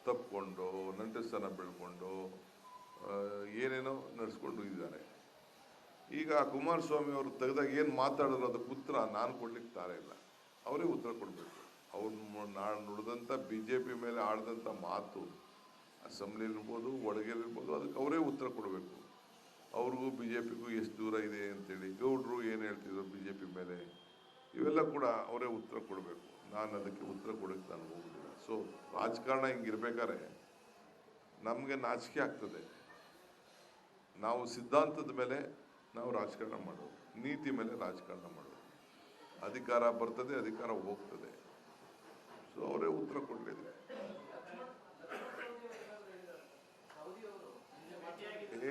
ತಪ್ಪಿಕೊಂಡು ನಂಟಸ್ತನ ಬೆಳ್ಕೊಂಡು ಏನೇನೋ ನಡೆಸ್ಕೊಂಡು ಇದ್ದಾರೆ. ಈಗ ಕುಮಾರಸ್ವಾಮಿ ಅವರು ತೆಗೆದಾಗ ಏನು ಮಾತಾಡಿದ್ರು ಅದಕ್ಕೆ ಉತ್ತರ ನಾನು ಕೊಡ್ಲಿಕ್ಕೆ ತಾರೆ ಇಲ್ಲ, ಅವರೇ ಉತ್ತರ ಕೊಡಬೇಕು. ಅವ್ರು ನುಡಿದಂಥ BJP ಮೇಲೆ ಆಡಿದಂಥ ಮಾತು ಅಸೆಂಬ್ಲಿ ಇರ್ಬೋದು, ಒಳಗೆಲ್ಲಿರ್ಬೋದು, ಅದಕ್ಕೆ ಅವರೇ ಉತ್ತರ ಕೊಡಬೇಕು. ಅವ್ರಿಗೂ BJPಗೂ ಎಷ್ಟು ದೂರ ಇದೆ ಅಂತೇಳಿ, ಗೌಡ್ರು ಏನು ಹೇಳ್ತಿದ್ರು BJP ಮೇಲೆ, ಇವೆಲ್ಲ ಕೂಡ ಅವರೇ ಉತ್ತರ ಕೊಡಬೇಕು. ನಾನು ಅದಕ್ಕೆ ಉತ್ತರ ಕೊಡೋಕ್ಕೆ ನಾನು ಹೋಗುದಿಲ್ಲ. ಸೊ ರಾಜಕಾರಣ ಹಿಂಗಿರ್ಬೇಕಾದ್ರೆ ನಮಗೆ ನಾಚಿಕೆ ಆಗ್ತದೆ. ನಾವು ಸಿದ್ಧಾಂತದ ಮೇಲೆ ನಾವು ರಾಜಕಾರಣ ಮಾಡೋದು, ನೀತಿ ಮೇಲೆ ರಾಜಕಾರಣ ಮಾಡೋದು. ಅಧಿಕಾರ ಬರ್ತದೆ, ಅಧಿಕಾರ ಹೋಗ್ತದೆ. ಸೊ ಅವರೇ ಉತ್ತರ ಕೊಡಲಿದೆ.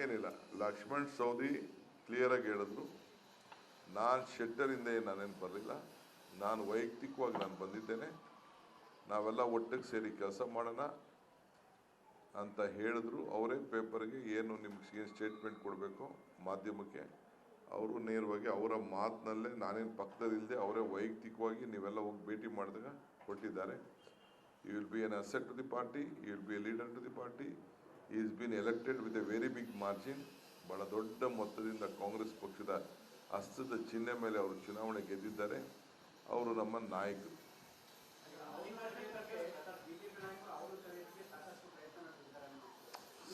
ಏನಿಲ್ಲ, ಲಕ್ಷ್ಮಣ್ ಸವದಿ ಕ್ಲಿಯರ್ ಆಗಿ ಹೇಳಿದ್ರು, ನಾನು ಶೆಟ್ಟರಿಂದ ನಾನೇನು ಬರಲಿಲ್ಲ, ನಾನು ವೈಯಕ್ತಿಕವಾಗಿ ನಾನು ಬಂದಿದ್ದೇನೆ, ನಾವೆಲ್ಲ ಒಟ್ಟಿಗೆ ಸೇರಿ ಕೆಲಸ ಮಾಡೋಣ ಅಂತ ಹೇಳಿದ್ರು. ಅವರೇ ಪೇಪರ್ಗೆ ಏನು ನಿಮ್ಗೆ ಸ್ಟೇಟ್ಮೆಂಟ್ ಕೊಡಬೇಕು ಮಾಧ್ಯಮಕ್ಕೆ, ಅವರು ನೇರವಾಗಿ ಅವರ ಮಾತಿನಲ್ಲೇ, ನಾನೇನು ಪಕ್ಕದಲ್ಲಿಲ್ಲದೆ ಅವರೇ ವೈಯಕ್ತಿಕವಾಗಿ ನೀವೆಲ್ಲ ಹೋಗಿ ಭೇಟಿ ಮಾಡಿದಾಗ ಕೊಟ್ಟಿದ್ದಾರೆ. You will be an asset to the party, you will be a leader to the party. he has been elected with a very big margin. ಬಹಳ ದೊಡ್ಡ ಮೊತ್ತದಿಂದ ಕಾಂಗ್ರೆಸ್ ಪಕ್ಷದ ಹಸ್ತದ ಚಿಹ್ನೆ ಮೇಲೆ ಅವರು ಚುನಾವಣೆ ಗೆದ್ದಿದ್ದಾರೆ. ಅವರು ನಮ್ಮ ನಾಯಕರು.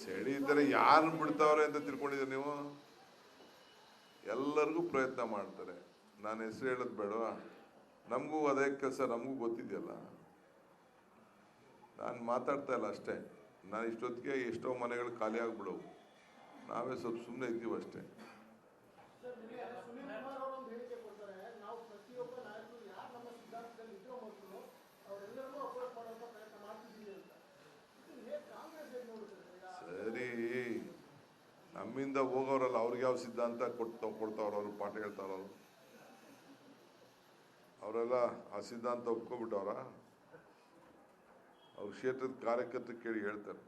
ಸೆಳಿ ಇದ್ದರೆ ಯಾರನ್ನು ಬಿಡ್ತಾವ್ರೆ ಅಂತ ತಿಳ್ಕೊಂಡಿದ್ದೀರಿ ನೀವು? ಎಲ್ಲರಿಗೂ ಪ್ರಯತ್ನ ಮಾಡ್ತಾರೆ. ನಾನು ಹೆಸರು ಹೇಳೋದು ಬೇಡವಾ? ನಮಗೂ ಅದೇ ಕೆಲಸ, ನಮಗೂ ಗೊತ್ತಿದೆಯಲ್ಲ. ನಾನು ಮಾತಾಡ್ತಾ ಇಲ್ಲ ಅಷ್ಟೇ. ನಾನು ಇಷ್ಟೊತ್ತಿಗೆ ಎಷ್ಟೋ ಮನೆಗಳು ಖಾಲಿ ಆಗ್ಬಿಡವು, ನಾವೇ ಸ್ವಲ್ಪ ಸುಮ್ಮನೆ ಇದ್ದೀವಿ ಅಷ್ಟೇ. ಸರಿ, ನಮ್ಮಿಂದ ಹೋಗೋರಲ್ಲ, ಅವ್ರಿಗೆ ಯಾವ ಸಿದ್ಧಾಂತ ಕೊಡ್ತಾವ್ರ, ಅವ್ರು ಪಾಠ ಹೇಳ್ತಾವ್ರ, ಅವರೆಲ್ಲ ಆ ಸಿದ್ಧಾಂತ ಒಪ್ಕೊಬಿಟ್ಟವ್ರ. ಅವ್ರ ಕ್ಷೇತ್ರದ ಕಾರ್ಯಕರ್ತರು ಕೇಳಿ ಹೇಳ್ತಾರೆ.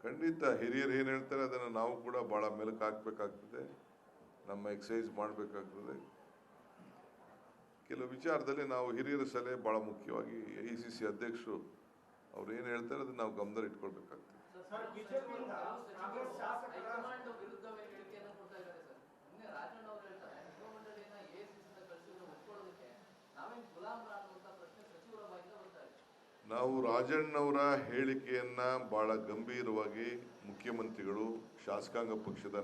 ಖಂಡಿತ ಹಿರಿಯರು ಏನು ಹೇಳ್ತಾರೆ ಅದನ್ನು ನಾವು ಕೂಡ ಭಾಳ ಮೆಲುಕು ಹಾಕಬೇಕಾಗ್ತದೆ, ನಮ್ಮ ಎಕ್ಸಸೈಸ್ ಮಾಡಬೇಕಾಗ್ತದೆ. ಕೆಲವು ವಿಚಾರದಲ್ಲಿ ನಾವು ಹಿರಿಯರ ಸಲಹೆ ಭಾಳ ಮುಖ್ಯವಾಗಿ AICC ಅಧ್ಯಕ್ಷರು ಅವ್ರು ಏನು ಹೇಳ್ತಾರೆ ಅದನ್ನು ನಾವು ಗಮನದಲ್ಲಿ ಇಟ್ಕೊಳ್ಬೇಕಾಗ್ತದೆ. ನಾವು ರಾಜಣ್ಣವರ ಹೇಳಿಕೆಯನ್ನ ಬಹಳ ಗಂಭೀರವಾಗಿ ಮುಖ್ಯಮಂತ್ರಿಗಳು, ಶಾಸಕಾಂಗ ಪಕ್ಷದ